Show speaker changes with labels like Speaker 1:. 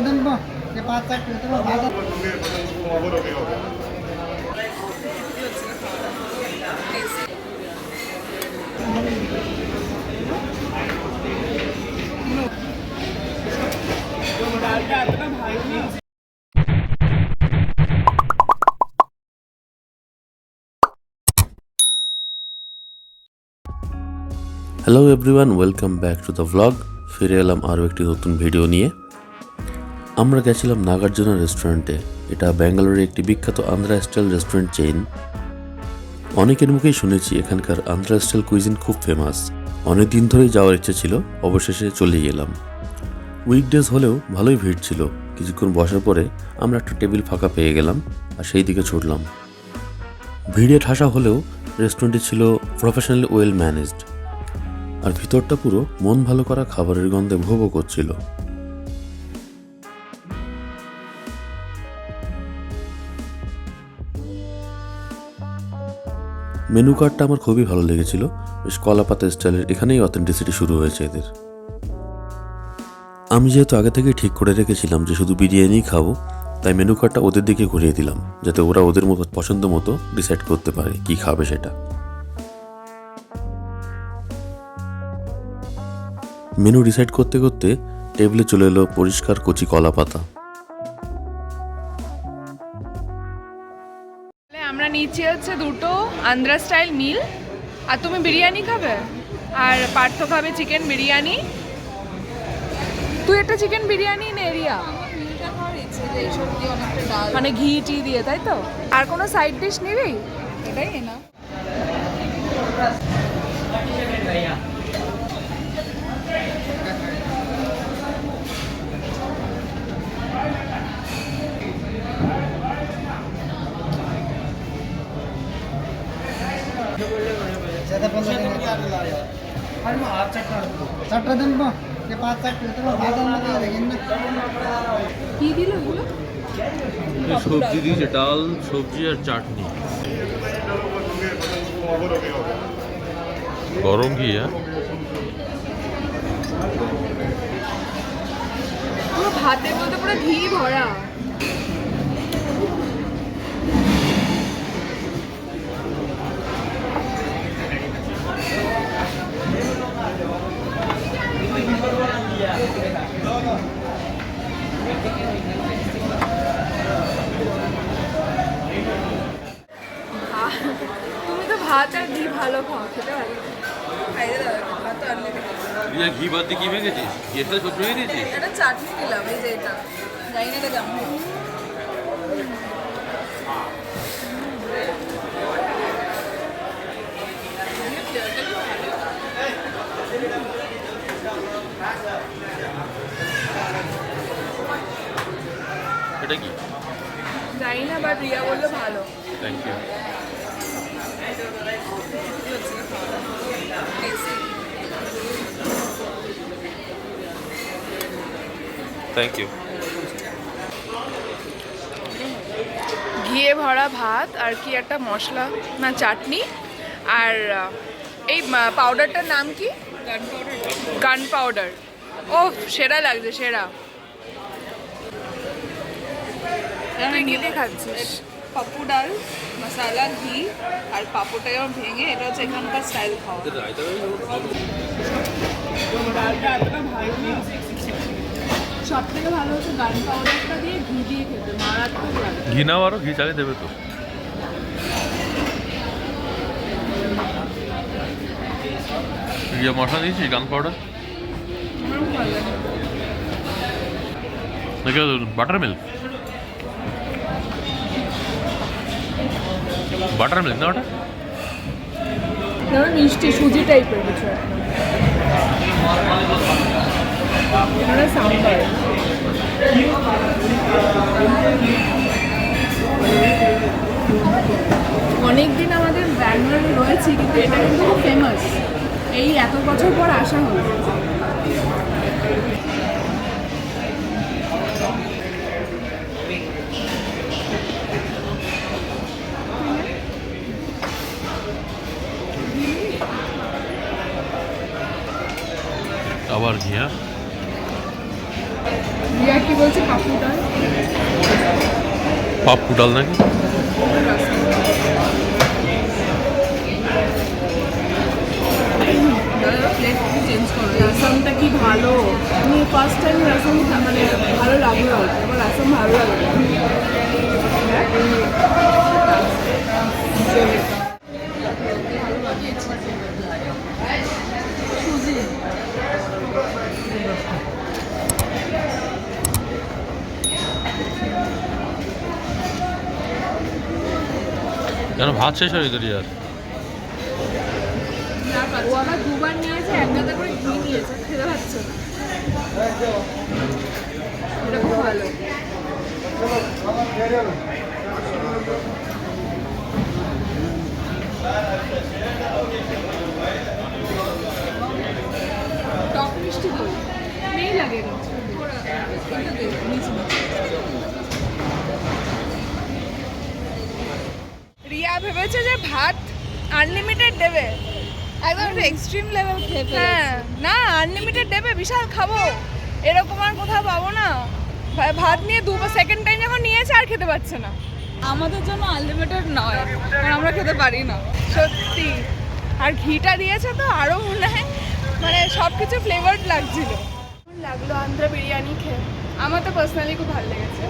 Speaker 1: दिन ये 5
Speaker 2: hello everyone, welcome back to the vlog. ফিরে এলাম আরও একটি নতুন ভিডিও নিয়ে। আমরা গেছিলাম নাগার্জুনা রেস্টুরেন্টে। এটা ব্যাঙ্গালোরের একটি বিখ্যাত আন্ধ্রা স্টাইল রেস্টুরেন্ট চেইন। অনেকের মুখেই শুনেছি এখানকার আন্ধ্রা স্টাইল কুইজিন খুব ফেমাস। অনেক দিন ধরেই যাওয়ার ইচ্ছে ছিল, অবশেষে চলে গেলাম। উইকডেজ হলেও ভালোই ভিড় ছিল। কিছুক্ষণ বসার পরে আমরা একটা টেবিল ফাঁকা পেয়ে গেলাম আর সেই দিকে ছুটলাম। ভিড়ে ঠাসা হলেও রেস্টুরেন্টটি ছিল প্রফেশনালি ওয়েল ম্যানেজড, আর ভিতরটা পুরো মন ভালো করা খাবারের গন্ধে ভোগ করছিল। মেনু কার্ডটা আমার খুবই ভালো লেগেছিল। বেশ কলাপাতা স্টাইলের, এখানেই অথেন্টিসিটি শুরু হয়েছে এদের। আমি যেহেতু আগে থেকে ঠিক করে রেখেছিলাম যে শুধু বিরিয়ানি খাবো, তাই মেনু কার্ডটা ওদের দিকে ঘুরিয়ে দিলাম, যাতে ওরা ওদের মতো পছন্দ মতো ডিসাইড করতে পারে কি খাবে সেটা। মেনু ডিসাইড করতে করতে টেবিলে চলে এলো পরিষ্কার কচি কলা পাতা।
Speaker 3: আমরা নিচে হচ্ছে দুটো আন্ধ্রা স্টাইল মিল, আর তুমি বিরিয়ানি খাবে আর পার্থ খাবে চিকেন বিরিয়ানি। তুই একটা চিকেন বিরিয়ানি নে রিয়া, মানে ঘি টি দিয়ে, তাই তো? আর কোনো সাইড ডিশ নিবি? এটাই না।
Speaker 1: चट्टा दिन ये 5
Speaker 3: কি দিল ওগুলো?
Speaker 4: সবজি দিয়েছে, ডাল, সবজি আর চাটনি। গরম ঘি।
Speaker 3: পুরো ভাতের মধ্যে পুরো ঘি ভরা। তুমি তো ভাত আর ঘি ভালো খাও, খেতে ভালো খাইয়ে দাও ভাত আর
Speaker 4: ঘি বাদ দিয়ে কি ভেঙেছিস? ঘিটা ছোট হয়ে দিয়েছিস?
Speaker 3: এটা চাটনি দিলাম, এই যে এটা জানি না এটা কেমন।
Speaker 4: এটা কি
Speaker 3: জানি না, বাট রিয়া বললো ভালো।
Speaker 4: Thank you. Thank you.
Speaker 3: ঘিয়ে ভরা ভাত আর কি একটা মশলা না চাটনি, আর এই পাউডারটার নাম কি? গান পাউডার। ও সেরা লাগছে, সেরা। তুই কি দিয়ে খাচ্ছিস?
Speaker 5: পাপু ডাল, মশলা, ঘি আর পাপড়টা যেমন ভেঙে, এটা হচ্ছে এখানকার স্টাইল খাওয়া। ডালটা এতটা ভালো না, সব থেকে ভালো হচ্ছে গান পাউডারটা দিয়ে ঘি দিয়ে খেতে, মারাত্মক লাগে।
Speaker 4: ঘি নাও, আরো ঘি চালিয়ে দেবে তো। ইয়ে মশলা দিয়েছিস, গান পাউডার নাকি বাটার মিল্ক? বাটার মিল্ক না ওটা?
Speaker 3: মিষ্টি সুজি টাইপের কিছু একটা সাম্বার। অনেকদিন আমাদের ব্যাঙ্গালোরে রয়েছে, কিন্তু এটা কিন্তু খুব ফেমাস। এই এত বছর পর আসা হলো।
Speaker 4: আবার ঘি।
Speaker 5: রিয়া কি বলছে পাপড়ি ডাল
Speaker 4: পাপ্পু ডাল নাকি?
Speaker 5: প্লেট চেঞ্জ করো রাসামটা কি ভালো আমি ফার্স্ট টাইম রাসাম মানে ভালো লাগলো আমার রাসাম ভালো লাগলো
Speaker 4: কেন ভাত শেষ হয়ে গেল আর?
Speaker 5: ও আমার দুবার নিয়েছে এক গাদা করে ঘি নিয়েছে খেতে পাচ্ছে না এটা খুব ভালো টক মিষ্টি দই নেই লাগে না
Speaker 3: রিয়া ভেবেছে যে ভাত আনলিমিটেড দেবে, একদম এক্সট্রিম লেভেল খেয়ে হ্যাঁ না আনলিমিটেড দেবে বিশাল খাবো এরকম আর কোথাও পাবো না। ভাত নিয়ে সেকেন্ড টাইম যখন নিয়েছে আর খেতে পারছে না।
Speaker 5: আমাদের জন্য আনলিমিটেড নয় কারণ আমরা খেতে পারি না
Speaker 3: সত্যি, আর ঘিটা দিয়েছে তো আরও মনে হয় মানে সব কিছু ফ্লেভার্ড লাগছিল। কেমন লাগলো আন্ধ্রা বিরিয়ানি খেয়ে? আমার তো পার্সোনালি খুব ভালো লেগেছে।